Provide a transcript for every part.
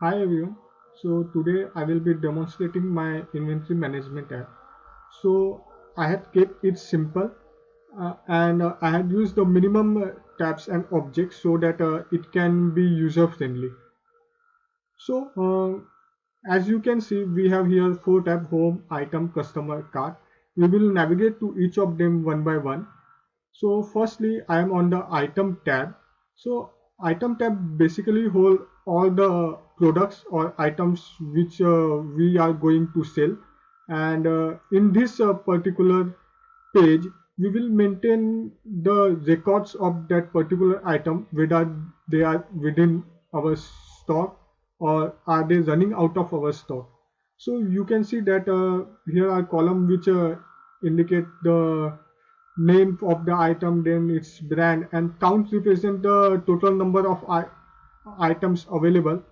Hi everyone. So today I will be demonstrating my inventory management app. So I had kept it simple and I had used the minimum tabs and objects so that it can be user friendly. So as you can see, we have here four tab: home, item, customer, cart. We will navigate to each of them one by one. So firstly, I am on the item tab. So item tab basically hold all the products or items which we are going to sell. And in this particular page, we will maintain the records of that particular item, whether they are within our stock or are they running out of our stock. So you can see that here are column which indicate the name of the item, then its brand, and count represent the total number of items available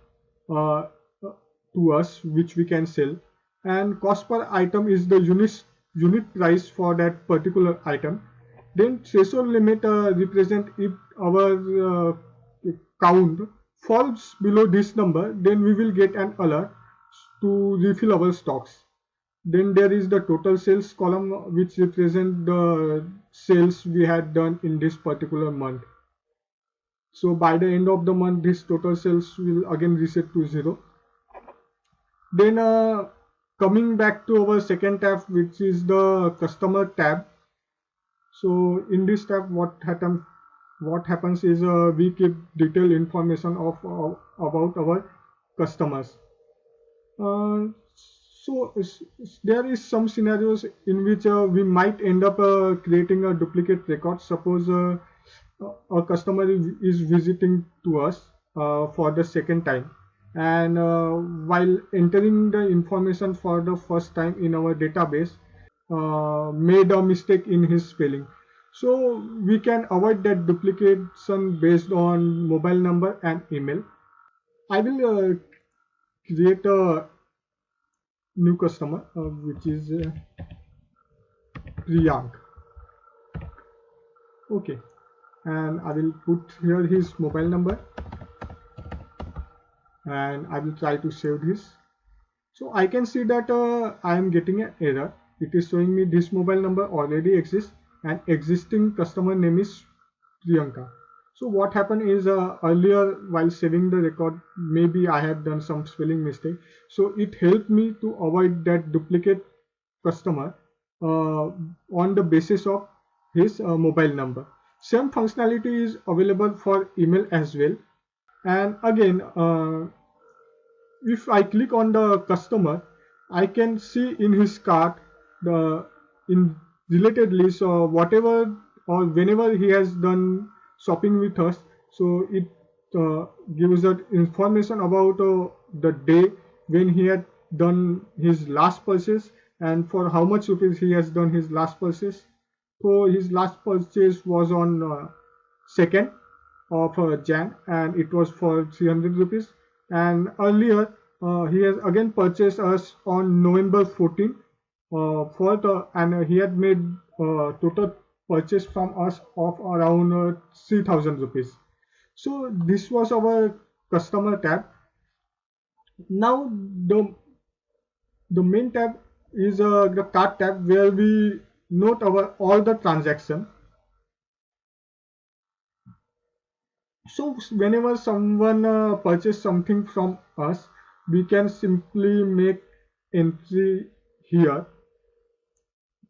uh, to us which we can sell, and cost per item is the unit price for that particular item. Then threshold limit represent if our count falls below this number, then we will get an alert to refill our stocks. Then there is the total sales column which represent the sales we had done in this particular month. So by the end of the month, this total sales will again reset to zero. Then coming back to our second tab, which is the customer tab. So in this tab, what happens is we keep detailed information of about our customers. Uh, there is some scenarios in which we might end up creating a duplicate record. Suppose a customer is visiting to us for the second time, and while entering the information for the first time in our database, made a mistake in his spelling. So we can avoid that duplication based on mobile number and email. I will create a new customer, which is Priyank. Okay, and I will put here his mobile number, and I will try to save this. So I can see that I am getting an error. It is showing me this mobile number already exists and existing customer name is Priyanka. So what happened is earlier while saving the record, maybe I have done some spelling mistake. So it helped me to avoid that duplicate customer on the basis of his mobile number. Same functionality is available for email as well. And again, if I click on the customer, I can see in his cart the in related list or whatever or whenever he has done shopping with us. So it gives us information about the day when he had done his last purchase and for how much rupees he has done his last purchase. So his last purchase was on 2nd of Jan and it was for 300 rupees. And earlier he has again purchased us on November 14 for the and he had made total purchase from us of around 3000 rupees. So this was our customer tab. Now the main tab is the cart tab where we note our all the transaction. So whenever someone purchase something from us, we can simply make entry here.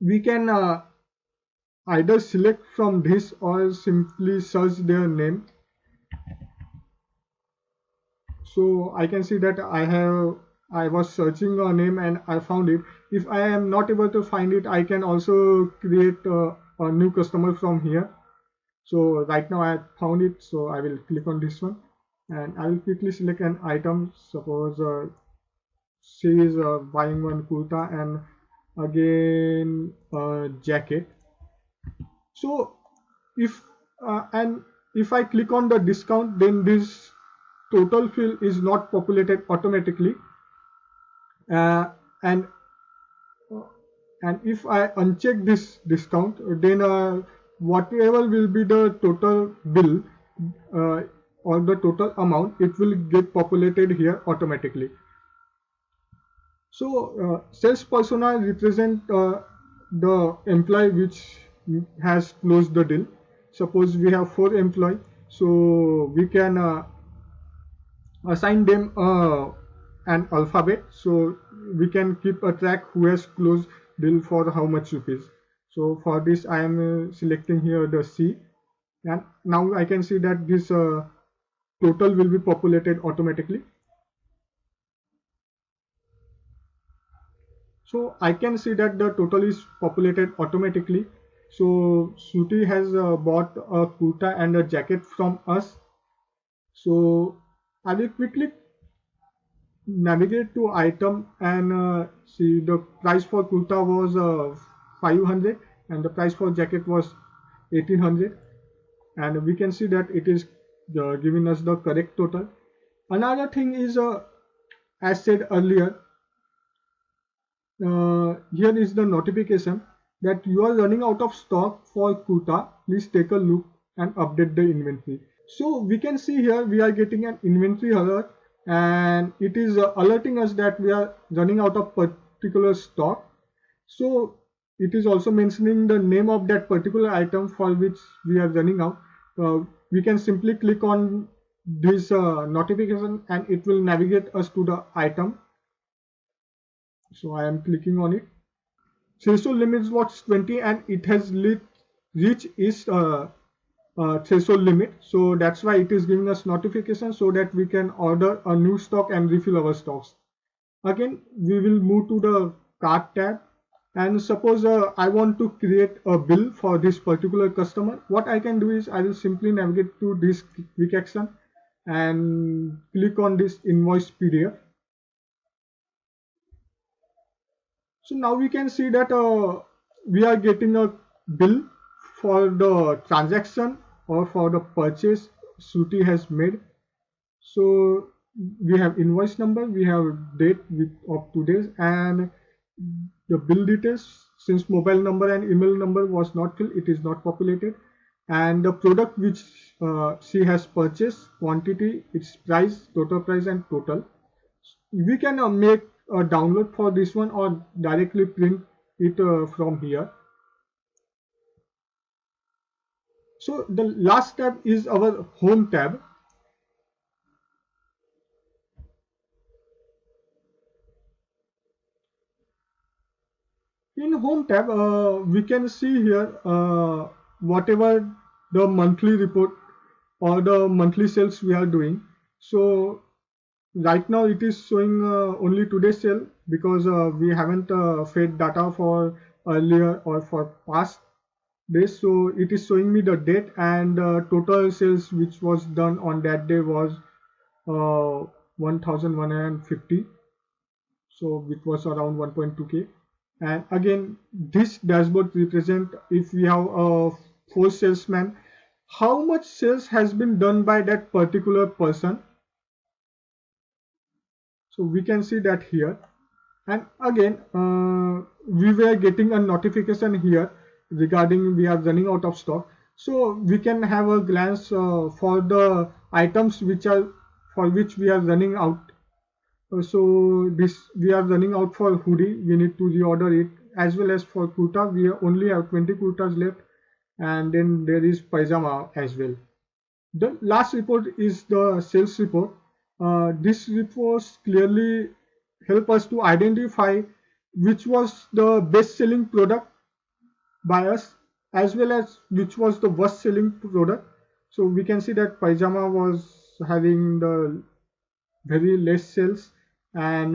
We can either select from this or simply search their name. So I can see that I was searching a name and I found it. If I am not able to find it, I can also create a new customer from here. So right now I found it, so I will click on this one and I will quickly select an item. Suppose she is buying one kurta and again a jacket. So if and if I click on the discount, then this total field is not populated automatically. Uh, and and if I uncheck this discount, then whatever will be the total bill uh, or the total amount, it will get populated here automatically. So sales persona represent the employee which has closed the deal. Suppose we have 4 employees, so we can assign them an alphabet, so we can keep a track who has closed deal for how much rupees. So for this I am selecting here the C, and now I can see that this total will be populated automatically. So I can see that the total is populated automatically. So Shruti has bought a kurta and a jacket from us. So I will quickly navigate to item and see the price for kurta was 500 and the price for jacket was 1800, and we can see that it is giving us the correct total. Another thing is as said earlier, here is the notification that you are running out of stock for kurta. Please take a look and update the inventory. So we can see here we are getting an inventory alert, and it is alerting us that we are running out of particular stock. So it is also mentioning the name of that particular item for which we are running out. We can simply click on this notification and it will navigate us to the item. So I am clicking on it. Threshold limit was 20 and it has reached its threshold limit, so that's why it is giving us notification so that we can order a new stock and refill our stocks. Again we will move to the cart tab, and suppose I want to create a bill for this particular customer. What I can do is I will simply navigate to this quick action and click on this invoice PDF. So now we can see that we are getting a bill for the transaction or for the purchase Shruti has made. So we have invoice number, we have date of today's, and the bill details. Since mobile number and email number was not filled, it is not populated, and the product which she has purchased, quantity, its price, total price, and total. We can make a download for this one or directly print it from here. So the last tab is our home tab. In home tab we can see here whatever the monthly report or the monthly sales we are doing. So right now it is showing only today's sale because we haven't fed data for earlier or for past days. So it is showing me the date, and total sales which was done on that day was 1150, so it was around 1.2k. And again this dashboard represent if we have 4 salesmen, how much sales has been done by that particular person. So we can see that here, and again we were getting a notification here regarding we are running out of stock. So we can have a glance for the items which are for which we are running out. So this we are running out for hoodie, we need to reorder it, as well as for kurta we only have 20 kurtas left, and then there is pajama as well. The last report is the sales report. This reports clearly help us to identify which was the best selling product by us, as well as which was the worst selling product. So we can see that pajama was having the very less sales, and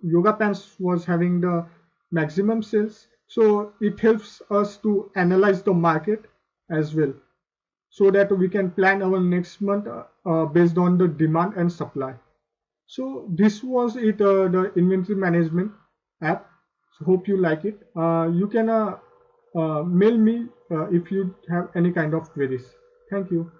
yoga pants was having the maximum sales. So it helps us to analyze the market as well, so that we can plan our next month based on the demand and supply. So this was it, the inventory management app. So hope you like it. You can mail me if you have any kind of queries. Thank you.